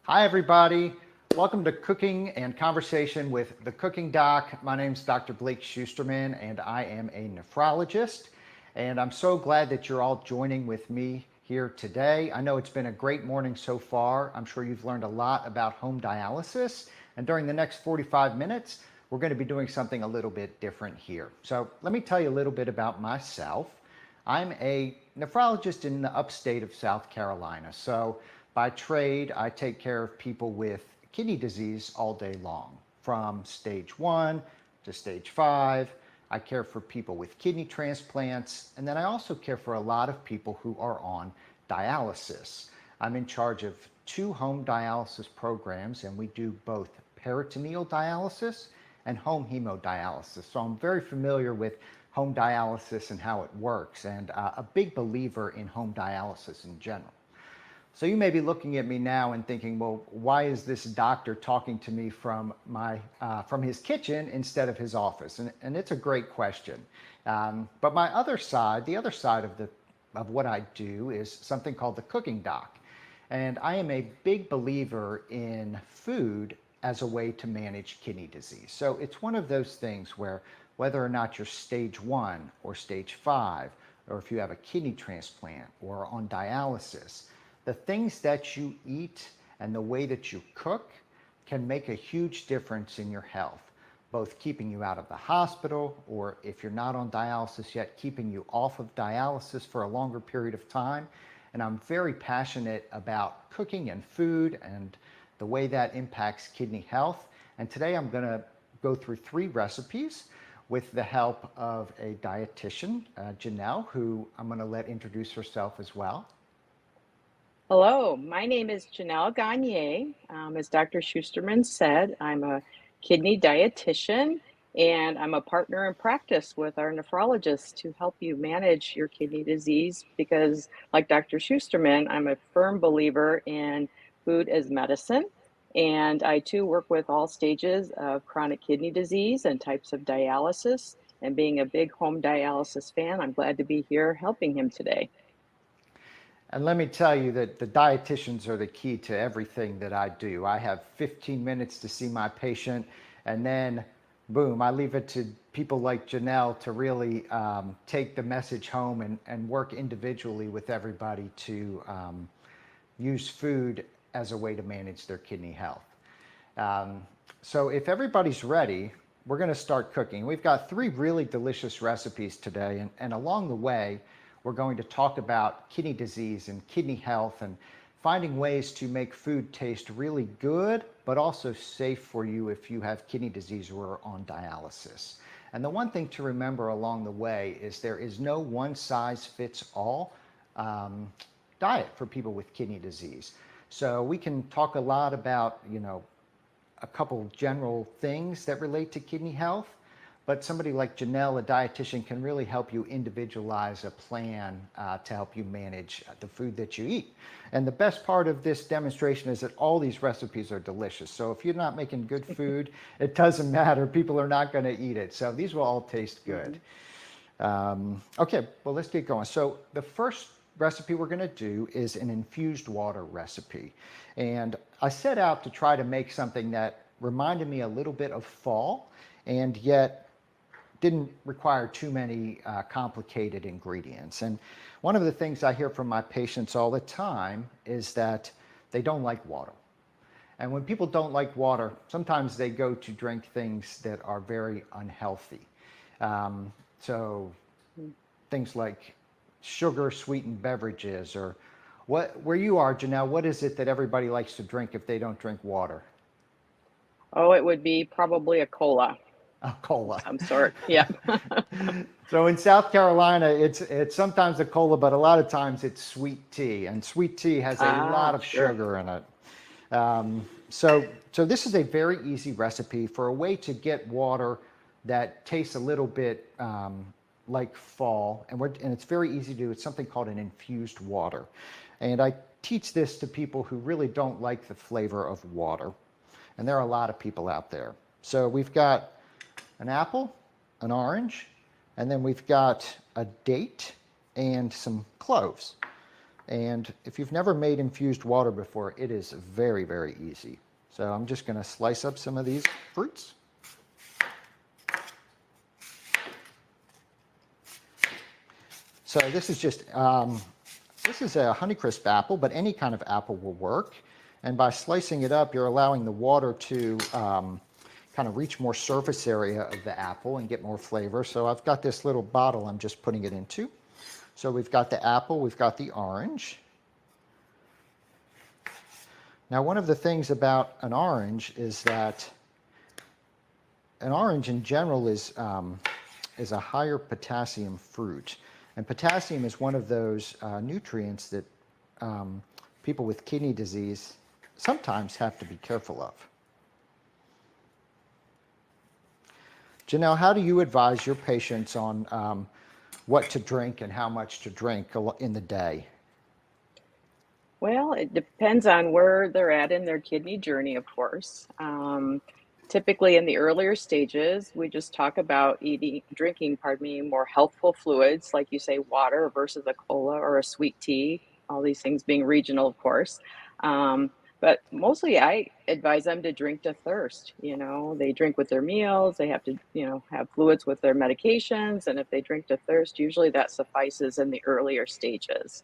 Hi, everybody. Welcome to Cooking and Conversation with the Cooking Doc. My name is Dr. Blake Shusterman, and I am a nephrologist. And I'm so glad that you're all joining with me here today. I know it's been a great morning so far. I'm sure you've learned a lot about home dialysis. And during the next 45 minutes, we're going to be doing something a little bit different here. So let me tell you a little bit about myself. I'm a nephrologist in the upstate of South Carolina. So by trade, I take care of people with kidney disease all day long, from stage 1 to stage 5. I care for people with kidney transplants, and then I also care for a lot of people who are on dialysis. I'm in charge of 2 home dialysis programs, and we do both peritoneal dialysis and home hemodialysis. So I'm very familiar with home dialysis and how it works, and a big believer in home dialysis in general. So you may be looking at me now and thinking, well, why is this doctor talking to me from his kitchen instead of his office? And it's a great question. But my other side, the other side of what I do is something called the Cooking Doc. And I am a big believer in food as a way to manage kidney disease. So it's one of those things where whether or not you're stage 1 or stage 5, or if you have a kidney transplant or on dialysis, the things that you eat and the way that you cook can make a huge difference in your health, both keeping you out of the hospital, or if you're not on dialysis yet, keeping you off of dialysis for a longer period of time. And I'm very passionate about cooking and food and the way that impacts kidney health. And today I'm going to go through 3 recipes with the help of a dietitian, Janelle, who I'm going to let introduce herself as well. Hello, my name is Janelle Gonyea. As Dr. Schusterman said, I'm a kidney dietitian and I'm a partner in practice with our nephrologist to help you manage your kidney disease because, like Dr. Schusterman, I'm a firm believer in food as medicine. And I too work with all stages of chronic kidney disease and types of dialysis. And being a big home dialysis fan, I'm glad to be here helping him today. And let me tell you that the dietitians are the key to everything that I do. I have 15 minutes to see my patient, and then boom, I leave it to people like Janelle to really take the message home and work individually with everybody to use food as a way to manage their kidney health. So if everybody's ready, we're going to start cooking. We've got 3 really delicious recipes today, and along the way, we're going to talk about kidney disease and kidney health and finding ways to make food taste really good, but also safe for you if you have kidney disease or are on dialysis. And the one thing to remember along the way is there is no one-size-fits-all diet for people with kidney disease. So we can talk a lot about, a couple general things that relate to kidney health, but somebody like Janelle, a dietitian, can really help you individualize a plan to help you manage the food that you eat. And the best part of this demonstration is that all these recipes are delicious. So if you're not making good food, it doesn't matter. People are not going to eat it. So these will all taste good. Okay, well, let's get going. So the first recipe we're going to do is an infused water recipe. And I set out to try to make something that reminded me a little bit of fall and yet didn't require too many complicated ingredients. And one of the things I hear from my patients all the time is that they don't like water. And when people don't like water, sometimes they go to drink things that are very unhealthy. So things like sugar sweetened beverages, or where you are, Janelle, what is it that everybody likes to drink if they don't drink water? Oh, it would be probably a cola. A cola. Some sort. Yeah. So in South Carolina, it's sometimes a cola, but a lot of times it's sweet tea, and sweet tea has a lot of Sure. sugar in it. So this is a very easy recipe for a way to get water that tastes a little bit like fall, and it's very easy to do. It's something called an infused water, and I teach this to people who really don't like the flavor of water, and there are a lot of people out there. So we've got an apple, an orange, and then we've got a date and some cloves. And if you've never made infused water before, it is very, very easy. So I'm just going to slice up some of these fruits. So this is just, this is a Honeycrisp apple, but any kind of apple will work. And by slicing it up, you're allowing the water to kind of reach more surface area of the apple and get more flavor. So I've got this little bottle I'm just putting it into. So we've got the apple, we've got the orange. Now, one of the things about an orange is that an orange in general is a higher potassium fruit. And potassium is one of those nutrients that people with kidney disease sometimes have to be careful of. Janelle, how do you advise your patients on what to drink and how much to drink in the day? Well, it depends on where they're at in their kidney journey, of course. Typically in the earlier stages, we just talk about drinking, more healthful fluids, like you say, water versus a cola or a sweet tea, all these things being regional, of course. Um, but mostly I advise them to drink to thirst. They drink with their meals, they have to, have fluids with their medications. And if they drink to thirst, usually that suffices in the earlier stages.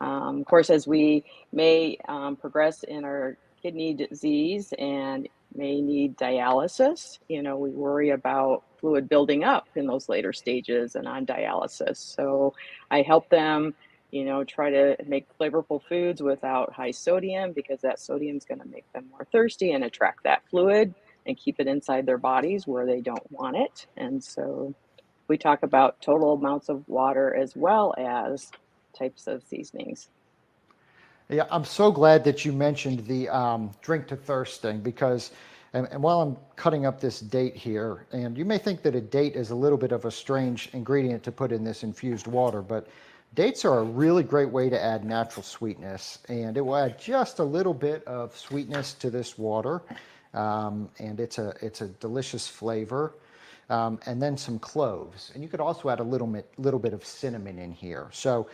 Of course, as we may progress in our kidney disease and may need dialysis, we worry about fluid building up in those later stages and on dialysis. So I help them, try to make flavorful foods without high sodium, because that sodium is going to make them more thirsty and attract that fluid and keep it inside their bodies where they don't want it. And so we talk about total amounts of water as well as types of seasonings. Yeah, I'm so glad that you mentioned the drink to thirst thing, because, and while I'm cutting up this date here, and you may think that a date is a little bit of a strange ingredient to put in this infused water, but dates are a really great way to add natural sweetness, and it will add just a little bit of sweetness to this water, and it's a delicious flavor. And then some cloves, and you could also add a little bit of cinnamon in here. So,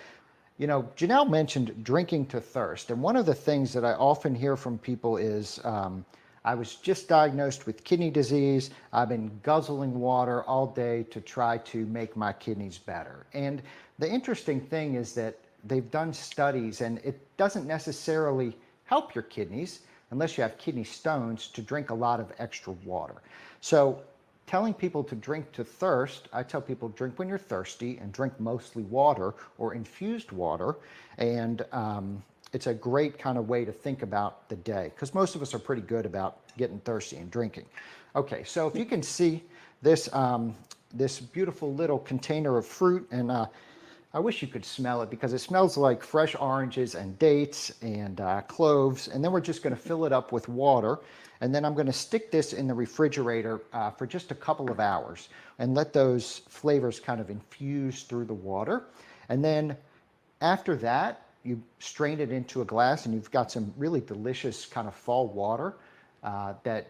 Janelle mentioned drinking to thirst, and one of the things that I often hear from people is, I was just diagnosed with kidney disease. I've been guzzling water all day to try to make my kidneys better. And the interesting thing is that they've done studies, and it doesn't necessarily help your kidneys unless you have kidney stones to drink a lot of extra water. So telling people to drink to thirst, I tell people drink when you're thirsty and drink mostly water or infused water. And it's a great kind of way to think about the day, because most of us are pretty good about getting thirsty and drinking. Okay, so if you can see this, this beautiful little container of fruit, and I wish you could smell it, because it smells like fresh oranges and dates and cloves. And then we're just going to fill it up with water. And then I'm going to stick this in the refrigerator for just a couple of hours and let those flavors kind of infuse through the water. And then after that, you strain it into a glass, and you've got some really delicious kind of fall water that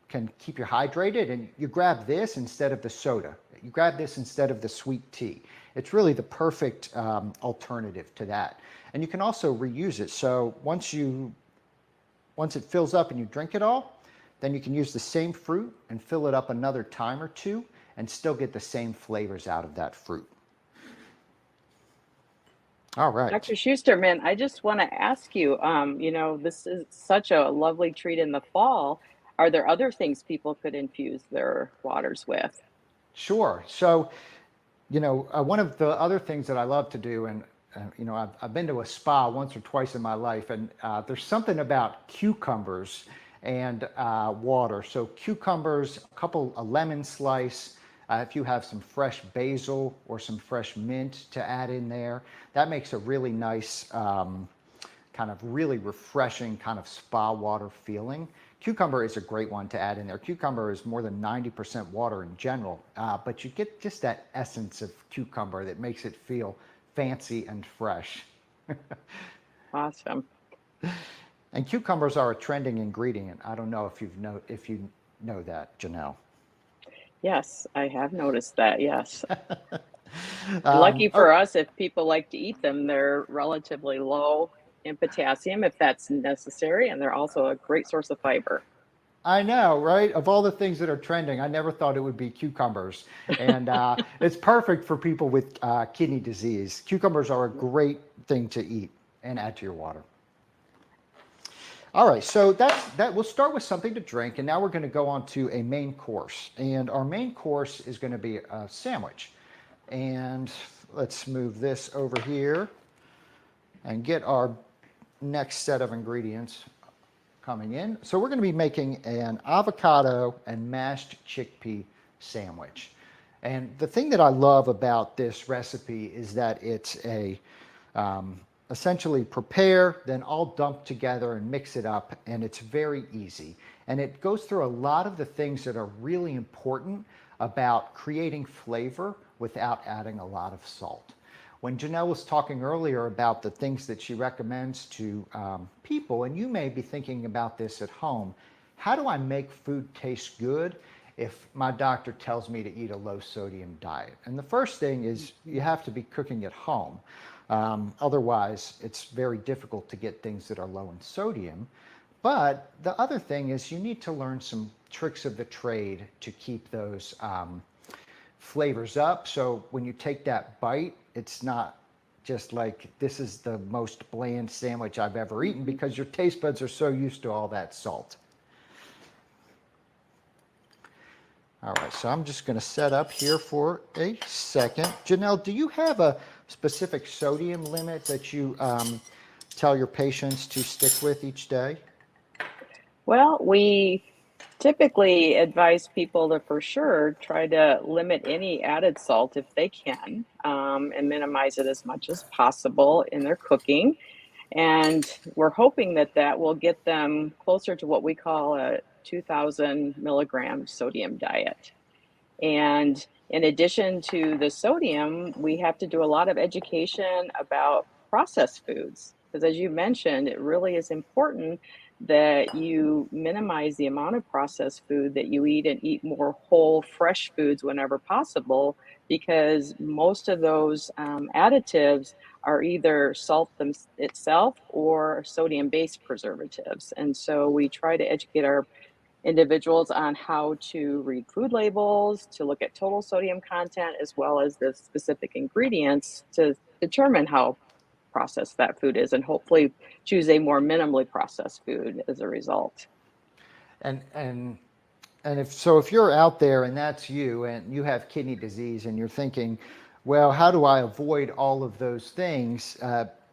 can keep you hydrated. And you grab this instead of the soda. You grab this instead of the sweet tea. It's really the perfect alternative to that. And you can also reuse it. So once it fills up and you drink it all, then you can use the same fruit and fill it up another time or two and still get the same flavors out of that fruit. All right. Dr. Schusterman, I just want to ask you, this is such a lovely treat in the fall. Are there other things people could infuse their waters with? Sure. So, one of the other things that I love to do, and I've been to a spa once or twice in my life, and there's something about cucumbers and water. So cucumbers, a lemon slice, if you have some fresh basil or some fresh mint to add in there, that makes a really nice, kind of really refreshing kind of spa water feeling. Cucumber is a great one to add in there. Cucumber is more than 90% water in general, but you get just that essence of cucumber that makes it feel fancy and fresh. Awesome. And cucumbers are a trending ingredient. I don't know if you know that, Janelle. Yes, I have noticed that. Yes. Lucky Oh, for us, if people like to eat them, they're relatively low in potassium if that's necessary, and they're also a great source of fiber. I know, right? Of all the things that are trending, I never thought it would be cucumbers. And it's perfect for people with kidney disease. Cucumbers are a great thing to eat and add to your water. All right, so that. We'll start with something to drink, and now we're going to go on to a main course. And our main course is going to be a sandwich. And let's move this over here and get our next set of ingredients coming in. So we're going to be making an avocado and mashed chickpea sandwich. And the thing that I love about this recipe is that it's essentially prepare, then all dump together and mix it up, and it's very easy. And it goes through a lot of the things that are really important about creating flavor without adding a lot of salt. When Janelle was talking earlier about the things that she recommends to people, and you may be thinking about this at home, how do I make food taste good if my doctor tells me to eat a low sodium diet? And the first thing is you have to be cooking at home. Otherwise, it's very difficult to get things that are low in sodium. But the other thing is you need to learn some tricks of the trade to keep those flavors up. So when you take that bite, it's not just like this is the most bland sandwich I've ever eaten, because your taste buds are so used to all that salt. All right, so I'm just going to set up here for a second. Janelle, do you have a specific sodium limit that you tell your patients to stick with each day? Well, we typically advise people to for sure try to limit any added salt if they can, and minimize it as much as possible in their cooking. And we're hoping that that will get them closer to what we call a 2000 milligram sodium diet. And in addition to the sodium, we have to do a lot of education about processed foods. Because as you mentioned, it really is important that you minimize the amount of processed food that you eat and eat more whole, fresh foods whenever possible, because most of those additives are either itself or sodium based preservatives. And so we try to educate our individuals on how to read food labels, to look at total sodium content, as well as the specific ingredients to determine how processed that food is, and hopefully choose a more minimally processed food as a result. And and if you're out there and that's you and you have kidney disease and you're thinking, well, how do I avoid all of those things?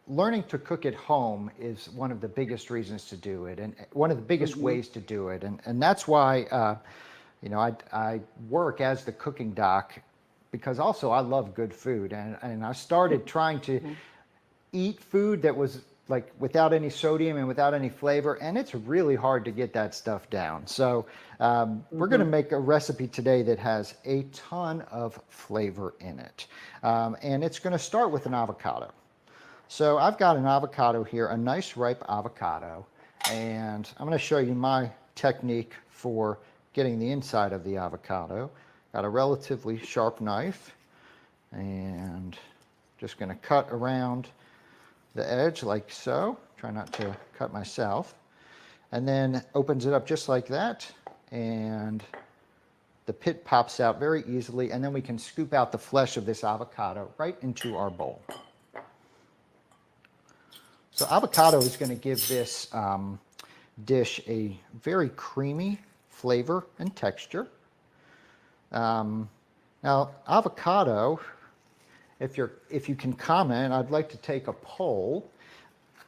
Learning to cook at home is one of the biggest reasons to do it, and one of the biggest Hmm. ways to do it. And that's why I work as the cooking doc, because also I love good food, and I started trying to Hmm. eat food that was like without any sodium and without any flavor, and it's really hard to get that stuff down. So we're going to Hmm. make a recipe today that has a ton of flavor in it, and it's going to start with an avocado. So I've got an avocado here, a nice ripe avocado, and I'm going to show you my technique for getting the inside of the avocado. Got a relatively sharp knife, and just going to cut around the edge like so. Try not to cut myself. And then opens it up just like that, and the pit pops out very easily, and then we can scoop out the flesh of this avocado right into our bowl. So avocado is going to give this dish a very creamy flavor and texture. Now, avocado, if you can comment, I'd like to take a poll.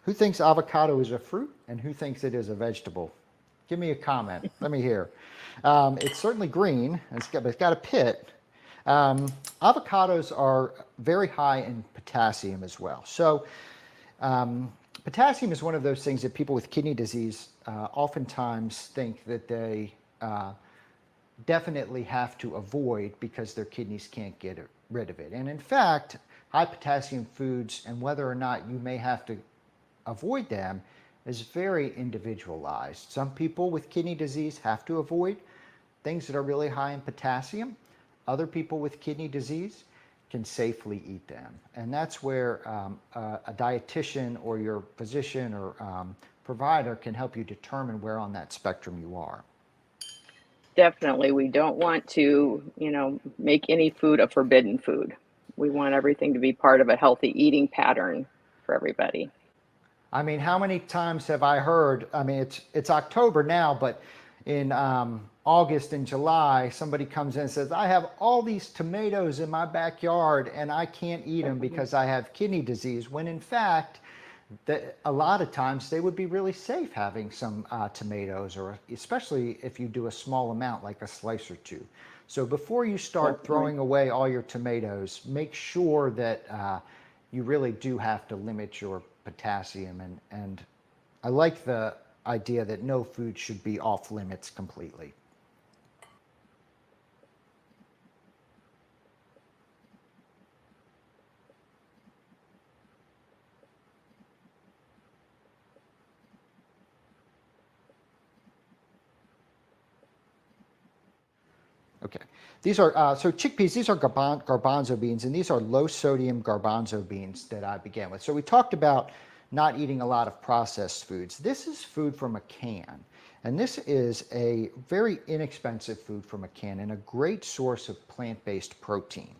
Who thinks avocado is a fruit and who thinks it is a vegetable? Give me a comment. Let me hear. It's certainly green. It's got a pit. Avocados are very high in potassium as well. So potassium is one of those things that people with kidney disease oftentimes think that they definitely have to avoid because their kidneys can't get rid of it. And in fact, high potassium foods and whether or not you may have to avoid them is very individualized. Some people with kidney disease have to avoid things that are really high in potassium. Other people with kidney disease can safely eat them. And that's where a dietitian or your physician or provider can help you determine where on that spectrum you are. Definitely, we don't want to, make any food a forbidden food. We want everything to be part of a healthy eating pattern for everybody. I mean, how many times have I heard? I mean, it's October now, but in August and July, somebody comes in and says, "I have all these tomatoes in my backyard and I can't eat them because I have kidney disease." When in fact, a lot of times they would be really safe having some tomatoes, or especially if you do a small amount, like a slice or two. So before you start throwing away all your tomatoes, make sure that you really do have to limit your potassium. And I like the idea that no food should be off limits completely. Okay, these are, so chickpeas, these are garbanzo beans, and these are low sodium garbanzo beans that I began with. So we talked about not eating a lot of processed foods. This is food from a can, and this is a very inexpensive food from a can and a great source of plant-based protein.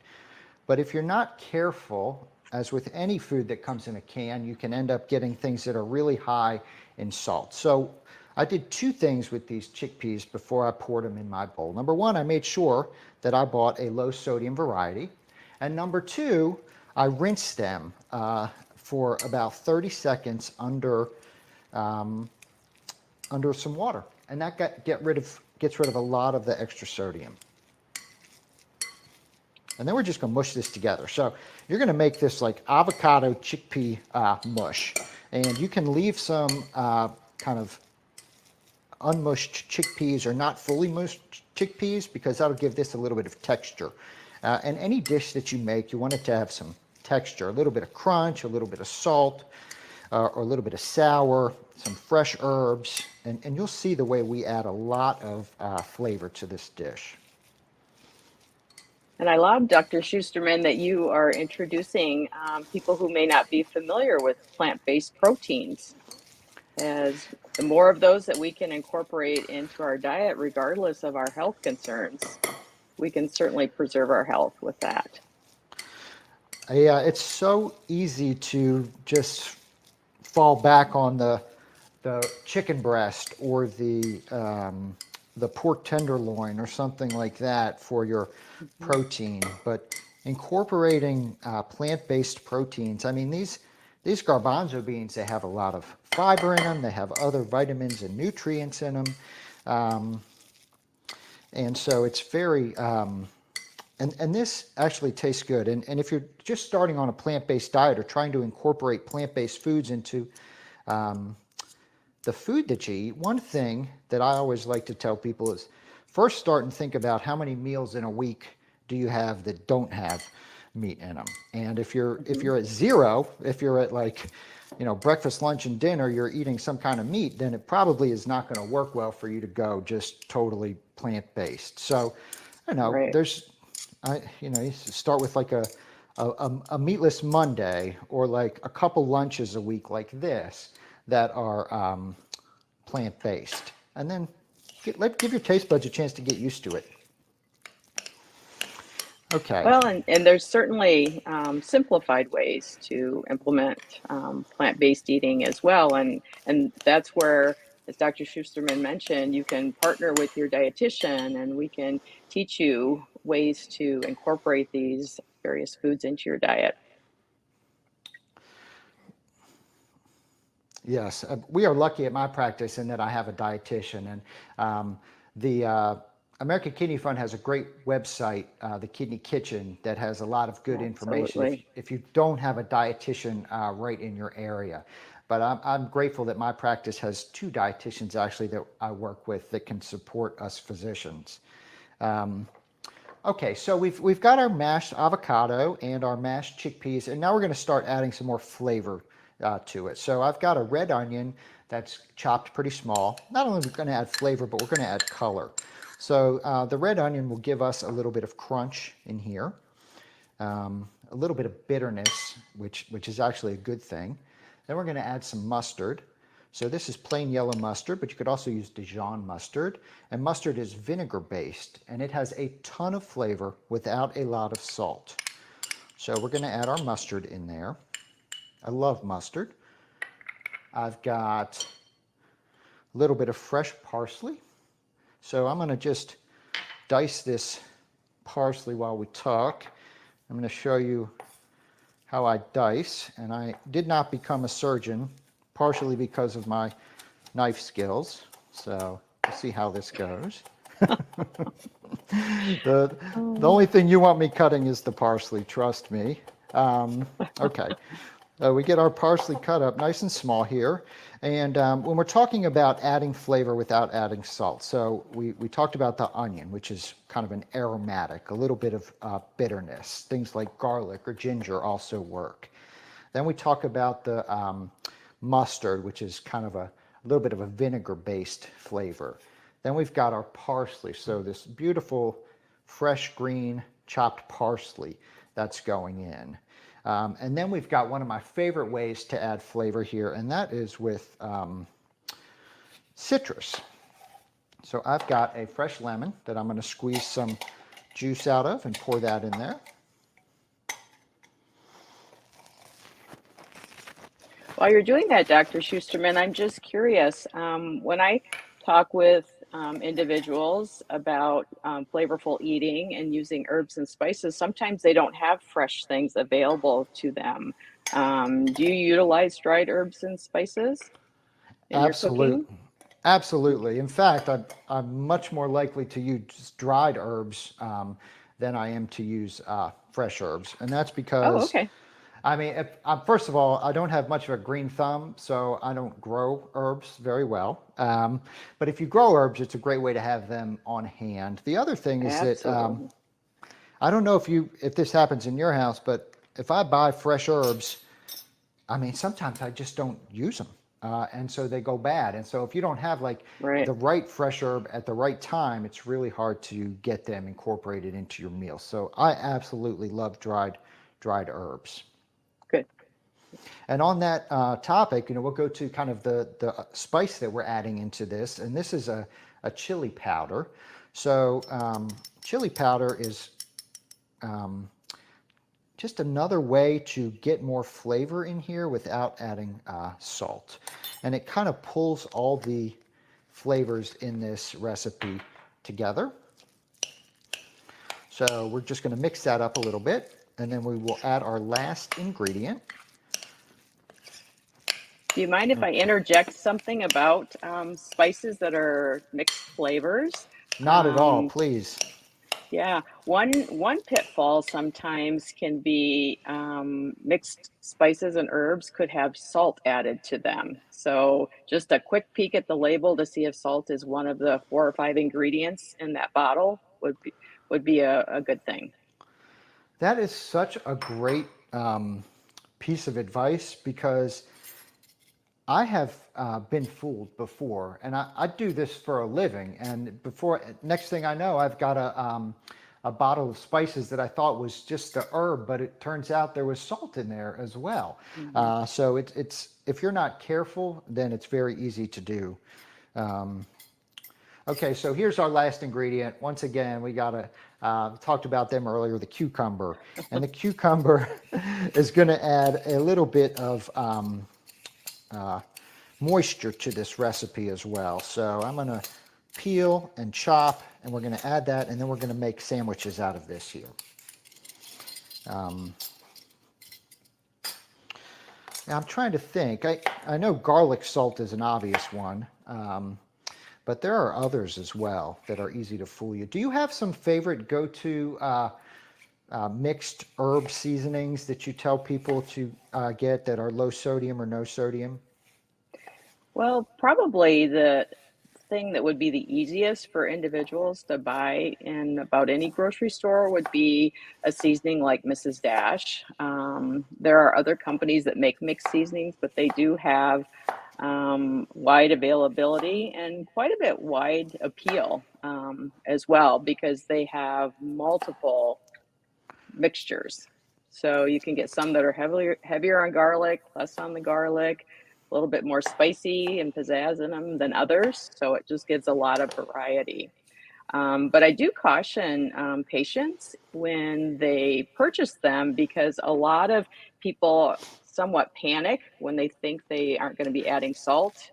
But if you're not careful, as with any food that comes in a can, you can end up getting things that are really high in salt. So I did two things with these chickpeas before I poured them in my bowl. Number one, I made sure that I bought a low sodium variety. And number two, I rinsed them for about 30 seconds under some water. And that gets rid of a lot of the extra sodium. And then we're just going to mush this together. So you're going to make this like avocado chickpea mush. And you can leave some kind of unmushed chickpeas or not fully mushed chickpeas, because that'll give this a little bit of texture. And any dish that you make, you want it to have some texture, a little bit of crunch, a little bit of salt, or a little bit of sour, some fresh herbs. And you'll see the way we add a lot of flavor to this dish. And I love, Dr. Shusterman, that you are introducing people who may not be familiar with plant-based proteins, as the more of those that we can incorporate into our diet, regardless of our health concerns, we can certainly preserve our health with that. Yeah, it's so easy to just fall back on the chicken breast or the pork tenderloin or something like that for your protein. But incorporating plant-based proteins, I mean, these garbanzo beans, they have a lot of fiber in them. They have other vitamins and nutrients in them. And so it's very, and this actually tastes good. And if you're just starting on a plant-based diet or trying to incorporate plant-based foods into the food that you eat, one thing that I always like to tell people is first start and think about how many meals in a week do you have that don't have meat in them. And if you're at zero, if you're at like, breakfast, lunch, and dinner, you're eating some kind of meat, then it probably is not going to work well for you to go just totally plant-based. So, Right. you start with like a meatless Monday, or like a couple lunches a week like this that are plant-based, and then give your taste buds a chance to get used to it. Okay. Well, and there's certainly simplified ways to implement plant-based eating as well. And that's where, as Dr. Schusterman mentioned, you can partner with your dietitian and we can teach you ways to incorporate these various foods into your diet. Yes, we are lucky at my practice in that I have a dietitian, and the American Kidney Fund has a great website, the Kidney Kitchen, that has a lot of good information if you don't have a dietitian right in your area. But I'm grateful that my practice has two dietitians actually that I work with that can support us physicians. Okay, so we've got our mashed avocado and our mashed chickpeas, and now we're going to start adding some more flavor to it. So I've got a red onion that's chopped pretty small. Not only are we going to add flavor, but we're going to add color. So the red onion will give us a little bit of crunch in here. a little bit of bitterness, which is actually a good thing. Then we're going to add some mustard. So this is plain yellow mustard, but you could also use Dijon mustard. And mustard is vinegar based, and it has a ton of flavor without a lot of salt. So we're going to add our mustard in there. I love mustard. I've got a little bit of fresh parsley. So I'm going to just dice this parsley while we talk. I'm going to show you how I dice, and I did not become a surgeon, partially because of my knife skills. So we'll see how this goes. The only thing you want me cutting is the parsley, trust me. Okay. We get our parsley cut up nice and small here. And when we're talking about adding flavor without adding salt, so we talked about the onion, which is kind of an aromatic, a little bit of bitterness. Things like garlic or ginger also work. Then we talk about the mustard, which is kind of a little bit of a vinegar-based flavor. Then we've got our parsley, so this beautiful fresh green chopped parsley that's going in. And then we've got one of my favorite ways to add flavor here, and that is with citrus. So I've got a fresh lemon that I'm going to squeeze some juice out of and pour that in there. While you're doing that, Dr. Shusterman, I'm just curious. When I talk with individuals about flavorful eating and using herbs and spices, sometimes they don't have fresh things available to them. Do you utilize dried herbs and spices in your cooking? Absolutely. In fact, I'm much more likely to use dried herbs than I am to use fresh herbs. And that's Oh, because, okay. I mean, first of all, I don't have much of a green thumb, so I don't grow herbs very well. But if you grow herbs, it's a great way to have them on hand. The other thing is that Absolutely. I don't know if this happens in your house, but if I buy fresh herbs, I mean, sometimes I just don't use them. And so they go bad. And so if you don't have like Right. the right fresh herb at the right time, it's really hard to get them incorporated into your meal. So I absolutely love dried herbs. Good. And on that topic, we'll go to kind of the spice that we're adding into this. And this is a chili powder. So chili powder is just another way to get more flavor in here without adding salt. And it kind of pulls all the flavors in this recipe together. So we're just going to mix that up a little bit, and then we will add our last ingredient. Do you mind if I interject something about spices that are mixed flavors? Not at all, Um, please. Yeah, one pitfall sometimes can be mixed spices and herbs could have salt added to them. So just a quick peek at the label to see if salt is one of the 4 or 5 ingredients in that bottle would be a good thing. That is such a great piece of advice because I have been fooled before, and I do this for a living. And next thing I know, I've got a bottle of spices that I thought was just a herb, but it turns out there was salt in there as well. Mhm. So it's if you're not careful, then it's very easy to do. Okay, so here's our last ingredient. Once again, we got to talked about them earlier, the cucumber. And the cucumber is going to add a little bit of moisture to this recipe as well. So I'm going to peel and chop, and we're going to add that, and then we're going to make sandwiches out of this here. Now I'm trying to think. I know garlic salt is an obvious one, but there are others as well that are easy to fool you. Do you have some favorite go-to mixed herb seasonings that you tell people to get that are low sodium or no sodium? Well, probably the thing that would be the easiest for individuals to buy in about any grocery store would be a seasoning like Mrs. Dash. There are other companies that make mixed seasonings, but they do have wide availability and quite a bit wide appeal as well because they have multiple mixtures. So you can get some that are heavier on garlic, less on the garlic, a little bit more spicy and pizzazz in them than others. So it just gives a lot of variety. But I do caution patients when they purchase them because a lot of people somewhat panic when they think they aren't going to be adding salt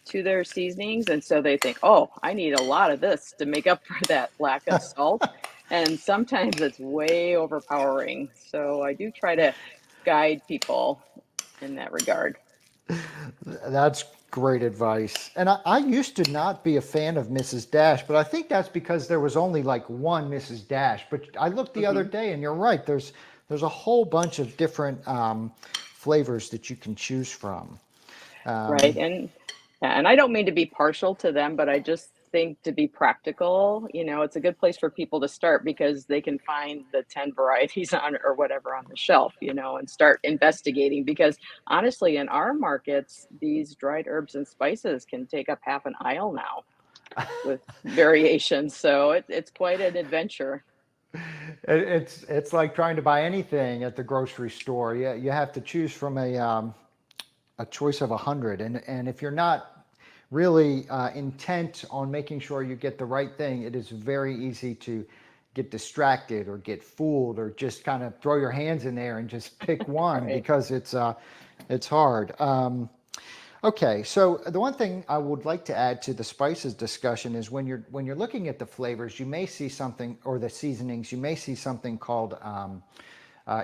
to their seasonings. And so they think, oh, I need a lot of this to make up for that lack of salt. And sometimes it's way overpowering. So I do try to guide people in that regard. That's great advice. And I used to not be a fan of Mrs. Dash, but I think that's because there was only like one Mrs. Dash. But I looked the other Hmm. day, and you're right. There's a whole bunch of different flavors that you can choose from. Right. Um, And I don't mean to be partial to them, but I just think to be practical, it's a good place for people to start because they can find the 10 varieties on or whatever on the shelf, and start investigating because honestly, in our markets, these dried herbs and spices can take up half an aisle now with variations. So it's quite an adventure. it's like trying to buy anything at the grocery store. You have to choose from a choice of 100, and if you're not really intent on making sure you get the right thing, it is very easy to get distracted or get fooled or just kind of throw your hands in there and just pick one Right. because it's hard. Okay, so the one thing I would like to add to the spices discussion is when you're looking at the flavors, you may see something, or the seasonings, you may see something called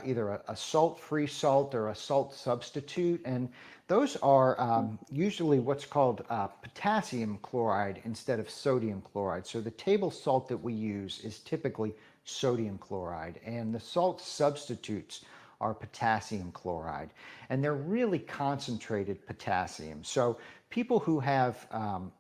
either a salt-free salt or a salt substitute, and those are usually what's called potassium chloride instead of sodium chloride. So the table salt that we use is typically sodium chloride, and the salt substitutes are potassium chloride, and they're really concentrated potassium. So people who have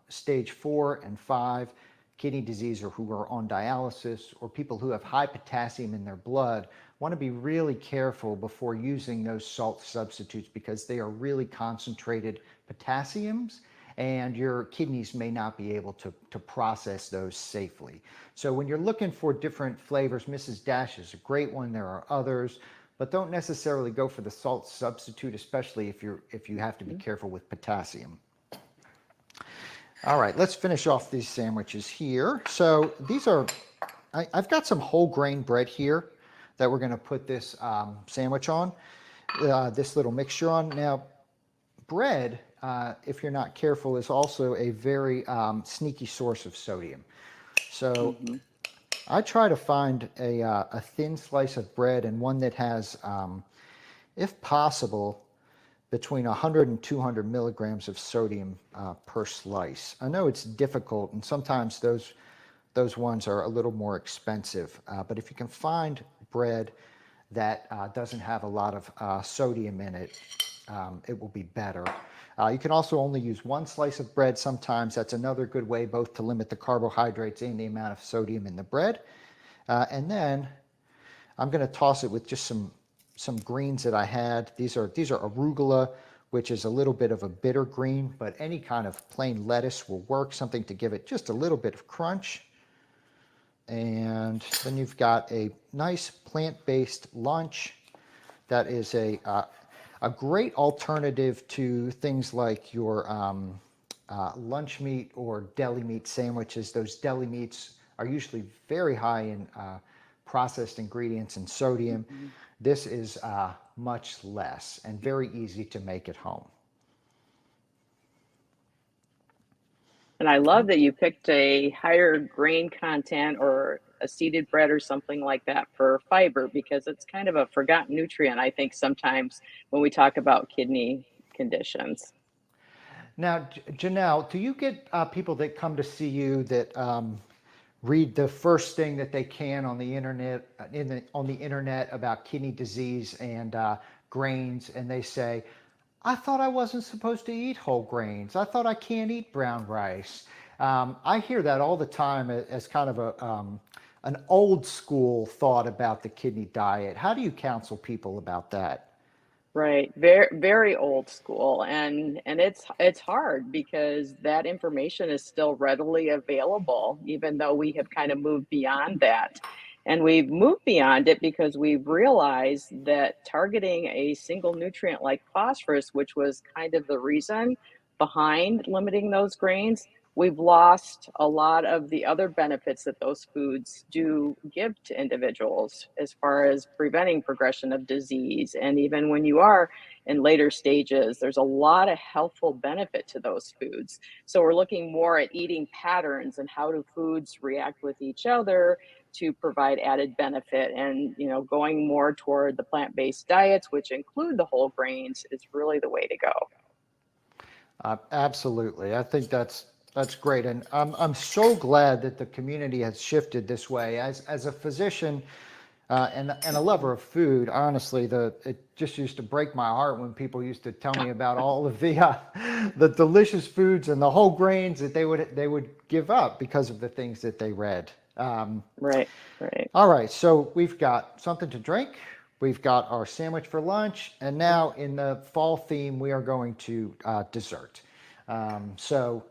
stage 4 and 5 kidney disease or who are on dialysis or people who have high potassium in their blood want to be really careful before using those salt substitutes because they are really concentrated potassiums and your kidneys may not be able to process those safely. So when you're looking for different flavors, Mrs. Dash is a great one. There are others, but don't necessarily go for the salt substitute, especially if you have to be careful with potassium. All right, let's finish off these sandwiches here. So these are, I've got some whole grain bread here that we're going to put this sandwich on, this little mixture on. Now, bread, if you're not careful, is also a very sneaky source of sodium. So Hmm. I try to find a thin slice of bread and one that has, if possible, between 100 and 200 milligrams of sodium per slice. I know it's difficult, and sometimes those ones are a little more expensive, but if you can find bread that doesn't have a lot of sodium in it, it will be better. You can also only use one slice of bread sometimes. That's another good way both to limit the carbohydrates and the amount of sodium in the bread. And then I'm going to toss it with just some greens that I had. These are arugula, which is a little bit of a bitter green, but any kind of plain lettuce will work, something to give it just a little bit of crunch. And then you've got a nice plant-based lunch that is a great alternative to things like your lunch meat or deli meat sandwiches. Those deli meats are usually very high in processed ingredients and sodium. Hmm. This is much less and very easy to make at home. And I love that you picked a higher grain content or a seeded bread or something like that for fiber because it's kind of a forgotten nutrient, I think, sometimes when we talk about kidney conditions. Now, Janelle, do you get people that come to see you that read the first thing that they can on the internet on the internet about kidney disease and grains, and they say, I thought I wasn't supposed to eat whole grains. I thought I can't eat brown rice. I hear that all the time as kind of an old school thought about the kidney diet. How do you counsel people about that? Right. Very, very old school. And it's hard because that information is still readily available, even though we have kind of moved beyond that. And we've moved beyond it because we've realized that targeting a single nutrient like phosphorus, which was kind of the reason behind limiting those grains, we've lost a lot of the other benefits that those foods do give to individuals as far as preventing progression of disease. And even when you are in later stages, there's a lot of healthful benefit to those foods. So we're looking more at eating patterns and how do foods react with each other to provide added benefit. And going more toward the plant-based diets, which include the whole grains, is really the way to go. Absolutely. I think that's great. And I'm so glad that the community has shifted this way. As a physician and a lover of food, honestly, it just used to break my heart when people used to tell me about all of the delicious foods and the whole grains that they would give up because of the things that they read. Right. All right, so we've got something to drink, we've got our sandwich for lunch, and now in the fall theme, we are going to dessert. So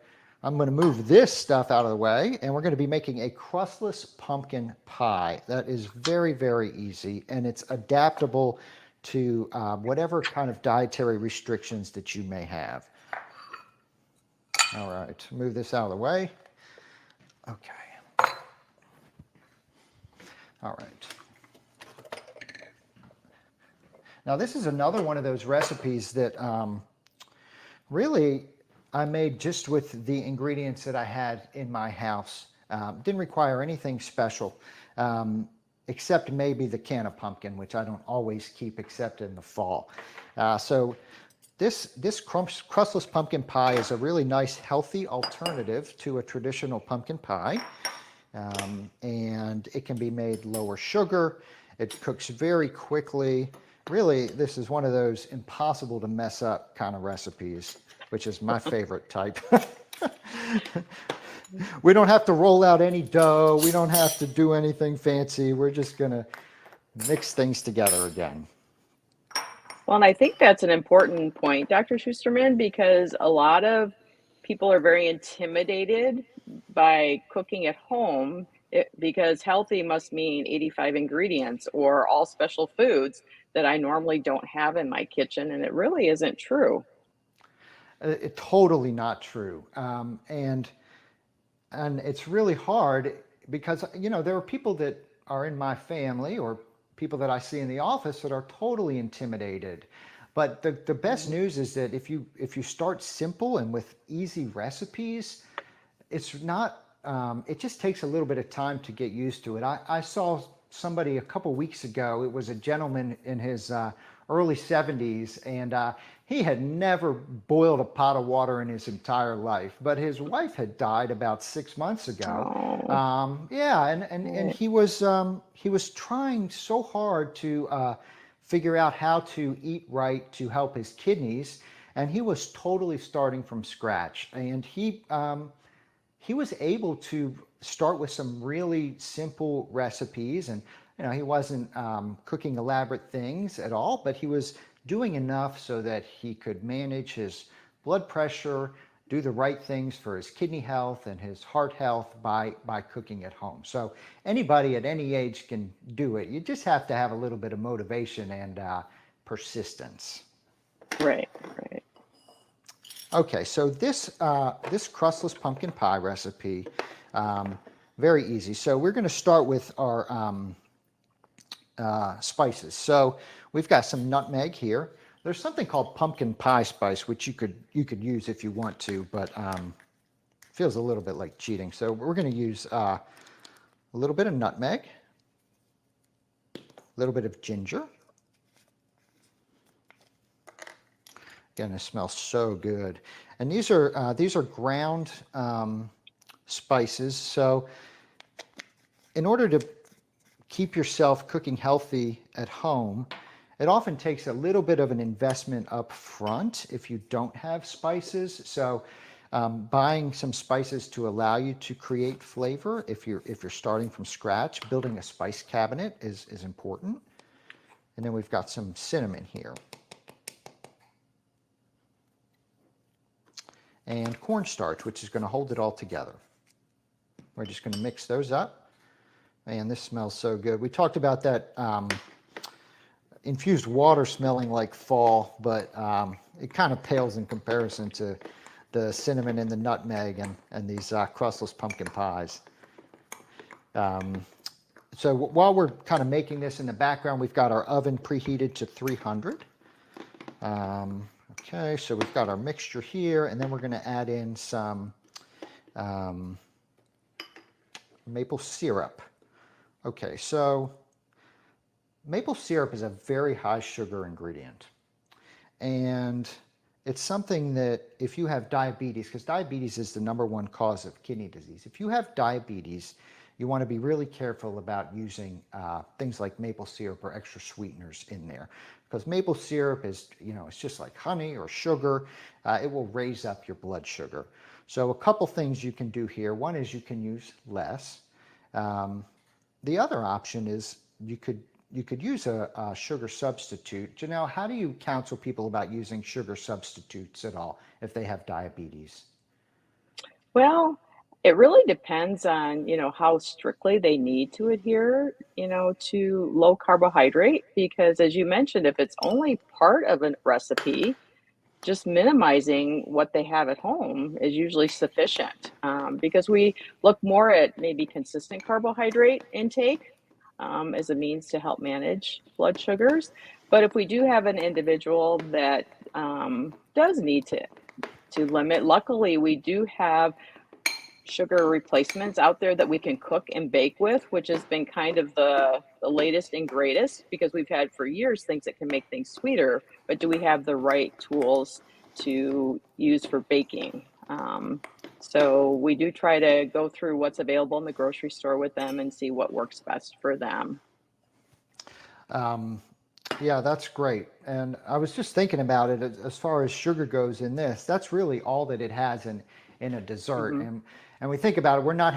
I'm going to move this stuff out of the way, and we're going to be making a crustless pumpkin pie. That is very, very easy, and it's adaptable to whatever kind of dietary restrictions that you may have. All right, move this out of the way. Okay. All right. Now this is another one of those recipes that really I made just with the ingredients that I had in my house. Didn't require anything special, except maybe the can of pumpkin, which I don't always keep except in the fall. So this crustless pumpkin pie is a really nice, healthy alternative to a traditional pumpkin pie. And it can be made lower sugar. It cooks very quickly. Really, this is one of those impossible to mess up kind of recipes, which is my favorite type. We don't have to roll out any dough. We don't have to do anything fancy. We're just going to mix things together again. Well, and I think that's an important point, Dr. Schusterman, because a lot of people are very intimidated by cooking at home because healthy must mean 85 ingredients or all special foods that I normally don't have in my kitchen, and it really isn't true. Totally not true. And it's really hard because, there are people that are in my family or people that I see in the office that are totally intimidated. But the best news is that if you start simple and with easy recipes, it's not, it just takes a little bit of time to get used to it. I saw somebody a couple weeks ago. It was a gentleman in his early 70s, and he had never boiled a pot of water in his entire life, but his wife had died about 6 months ago. Yeah, and he was trying so hard to figure out how to eat right to help his kidneys, and he was totally starting from scratch. And he was able to start with some really simple recipes, and he wasn't cooking elaborate things at all, but he was doing enough so that he could manage his blood pressure, do the right things for his kidney health and his heart health by cooking at home. So anybody at any age can do it. You just have to have a little bit of motivation and persistence. Right. Okay, so this crustless pumpkin pie recipe, very easy. So we're going to start with our spices. So we've got some nutmeg here. There's something called pumpkin pie spice, which you could use if you want to, but feels a little bit like cheating. So we're going to use a little bit of nutmeg, a little bit of ginger. Again, it smells so good. And these are ground spices. So in order to keep yourself cooking healthy at home, it often takes a little bit of an investment up front if you don't have spices. So buying some spices to allow you to create flavor if you're starting from scratch, building a spice cabinet is important. And then we've got some cinnamon here. And cornstarch, which is going to hold it all together. We're just going to mix those up Man, this smells so good. We talked about that infused water smelling like fall, but it kind of pales in comparison to the cinnamon and the nutmeg and these crustless pumpkin pies. So while we're kind of making this in the background, we've got our oven preheated to 300. Okay, so we've got our mixture here, and then we're going to add in some maple syrup. Okay, so maple syrup is a very high sugar ingredient. And it's something that if you have diabetes, because diabetes is the #1 cause of kidney disease. If you have diabetes, you want to be really careful about using things like maple syrup or extra sweeteners in there. Because maple syrup is, it's just like honey or sugar. It will raise up your blood sugar. So a couple things you can do here. One is you can use less. The other option is you could use a sugar substitute. Janelle, how do you counsel people about using sugar substitutes at all if they have diabetes? Well, it really depends on, how strictly they need to adhere, to low carbohydrate, because as you mentioned, if it's only part of a recipe, just minimizing what they have at home is usually sufficient, because we look more at maybe consistent carbohydrate intake as a means to help manage blood sugars. But if we do have an individual that does need to limit, luckily we do have sugar replacements out there that we can cook and bake with, which has been kind of the latest and greatest, because we've had for years things that can make things sweeter, but do we have the right tools to use for baking? So we do try to go through what's available in the grocery store with them and see what works best for them. Yeah, that's great. And I was just thinking about it as far as sugar goes in this. That's really all that it has in a dessert. Hmm. And we think about it, we don't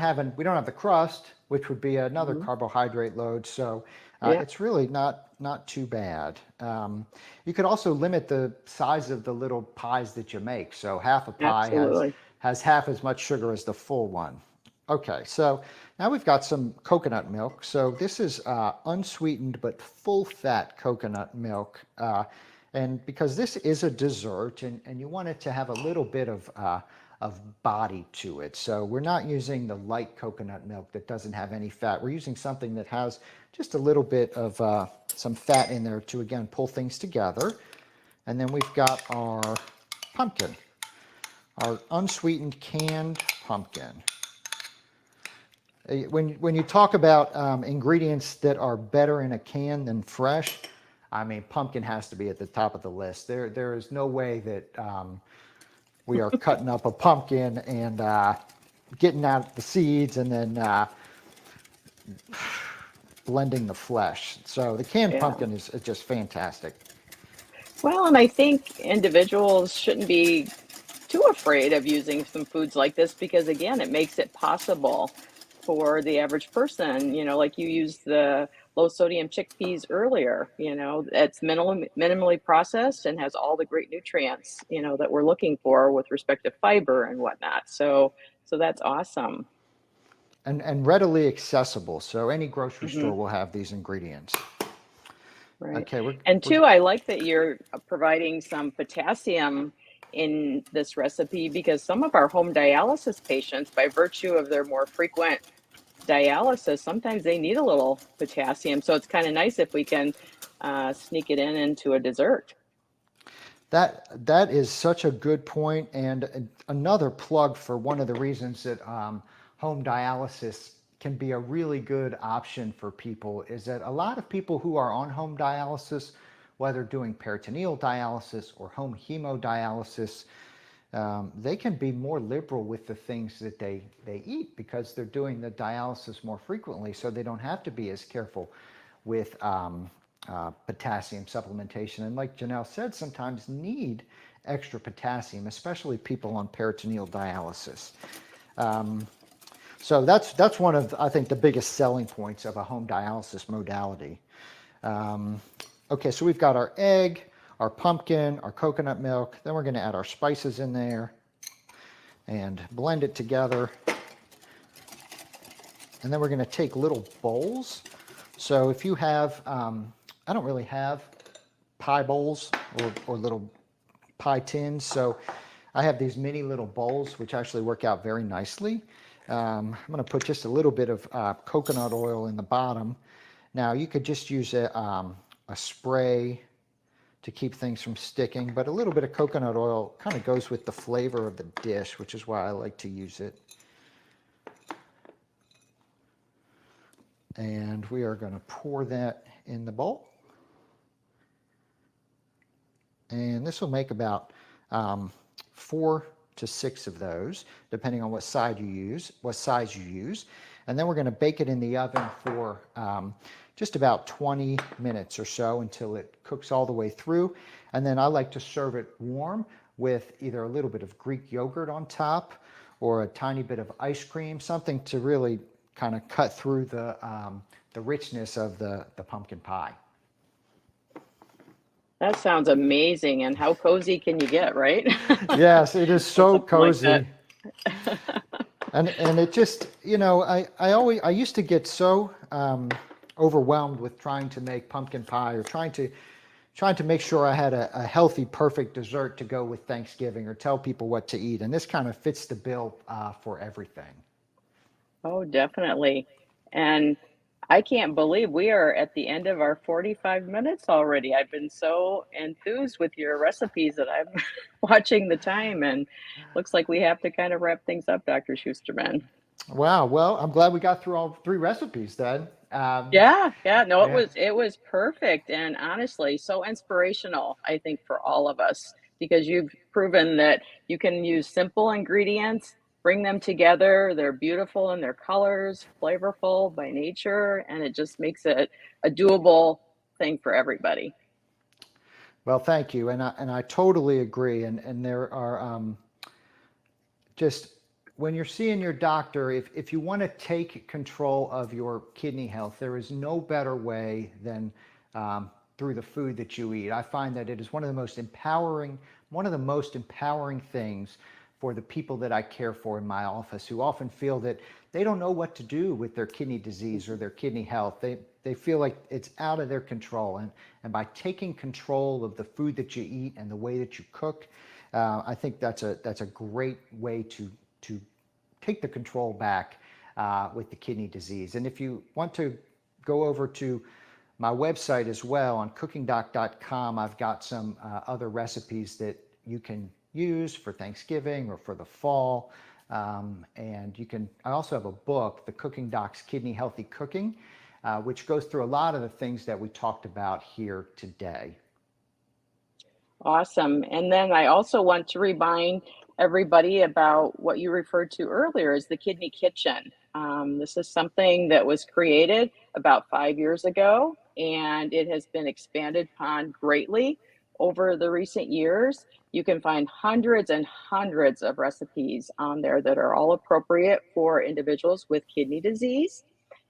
have the crust, which would be another Hmm. carbohydrate load. So Yeah, it's really not too bad. You could also limit the size of the little pies that you make. So half a pie absolutely. has half as much sugar as the full one. Okay, so now we've got some coconut milk. So this is unsweetened but full fat coconut milk. And because this is a dessert and you want it to have a little bit of body to it. So we're not using the light coconut milk that doesn't have any fat. We're using something that has just a little bit of some fat in there to, again, pull things together. And then we've got our pumpkin, our unsweetened canned pumpkin. When you talk about ingredients that are better in a can than fresh, I mean, pumpkin has to be at the top of the list. There is no way that we are cutting up a pumpkin and getting out the seeds and then blending the flesh. So the canned Yeah. pumpkin is just fantastic. Well, and I think individuals shouldn't be too afraid of using some foods like this, because again, it makes it possible for the average person. Like you used the low sodium chickpeas earlier. It's minimally processed and has all the great nutrients, that we're looking for with respect to fiber and whatnot. So that's awesome. And readily accessible. So any grocery Hmm. store will have these ingredients. Right. Okay, And we're two, I like that you're providing some potassium in this recipe, because some of our home dialysis patients, by virtue of their more frequent dialysis, sometimes they need a little potassium. So it's kind of nice if we can sneak it into a dessert. That is such a good point, and another plug for one of the reasons that home dialysis can be a really good option for people is that a lot of people who are on home dialysis, whether doing peritoneal dialysis or home hemodialysis, they can be more liberal with the things that they eat because they're doing the dialysis more frequently, so they don't have to be as careful with potassium supplementation. And like Janelle said, sometimes need extra potassium, especially people on peritoneal dialysis. So that's one of, I think, the biggest selling points of a home dialysis modality. Okay, so we've got our egg, our pumpkin, our coconut milk. Then we're going to add our spices in there and blend it together. And then we're going to take little bowls. So if you have, I don't really have pie bowls or little pie tins. So I have these mini little bowls, which actually work out very nicely. I'm going to put just a little bit of coconut oil in the bottom. Now you could just use a spray to keep things from sticking, but a little bit of coconut oil kind of goes with the flavor of the dish, which is why I like to use it. And we are going to pour that in the bowl. And this will make about 4 to 6 of those, depending on what size you use. And then we're going to bake it in the oven for just about 20 minutes or so until it cooks all the way through. And then I like to serve it warm with either a little bit of Greek yogurt on top or a tiny bit of ice cream, something to really kind of cut through the richness of the pumpkin pie. That sounds amazing. And how cozy can you get, right? Yes, it is so cozy. Like and it just, you know, I used to get so overwhelmed with trying to make pumpkin pie or trying to make sure I had a healthy, perfect dessert to go with Thanksgiving or tell people what to eat. And this kind of fits the bill for everything. Oh, definitely. And I can't believe we are at the end of our 45 minutes already. I've been so enthused with your recipes that I'm watching the time, and looks like we have to kind of wrap things up, Dr. Schusterman. Wow. Well, I'm glad we got through all 3 recipes then. Yeah, no, Yeah. it was perfect and honestly so inspirational, I think, for all of us because you've proven that you can use simple ingredients, bring them together, they're beautiful in their colors, flavorful by nature, and it just makes it a doable thing for everybody. Well, thank you. And I totally agree. And there are just when you're seeing your doctor, if you want to take control of your kidney health, there is no better way than through the food that you eat. I find that it is one of the most empowering things for the people that I care for in my office who often feel that they don't know what to do with their kidney disease or their kidney health. They feel like it's out of their control. And by taking control of the food that you eat and the way that you cook, I think that's a great way to take the control back with the kidney disease. And if you want to go over to my website as well on cookingdoc.com, I've got some other recipes that you can use for Thanksgiving or for the fall. And I also have a book, The Cooking Doc's Kidney Healthy Cooking, which goes through a lot of the things that we talked about here today. Awesome. And then I also want to remind everybody about what you referred to earlier as the Kidney Kitchen. This is something that was created about 5 years ago, and it has been expanded upon greatly over the recent years. You can find hundreds and hundreds of recipes on there that are all appropriate for individuals with kidney disease.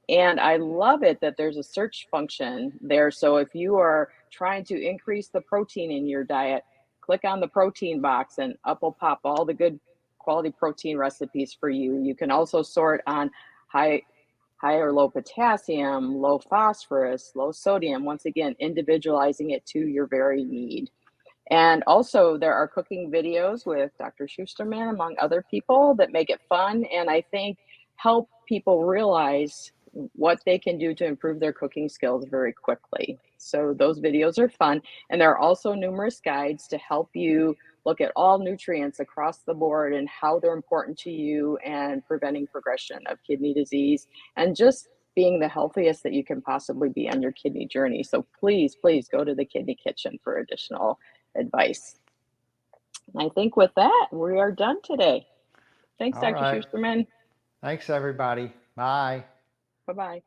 And I love it that there's a search function there. So if you are trying to increase the protein in your diet, click on the protein box and up will pop all the good quality protein recipes for you. You can also sort on high or low potassium, low phosphorus, low sodium, once again, individualizing it to your very need. And also, there are cooking videos with Dr. Schusterman, among other people, that make it fun and I think help people realize what they can do to improve their cooking skills very quickly. So, those videos are fun. And there are also numerous guides to help you look at all nutrients across the board and how they're important to you and preventing progression of kidney disease and just being the healthiest that you can possibly be on your kidney journey. So, please go to the Kidney Kitchen for additional advice. And I think with that, we are done today. Thanks, All Dr. right. Schusterman. Thanks, everybody. Bye. Bye-bye.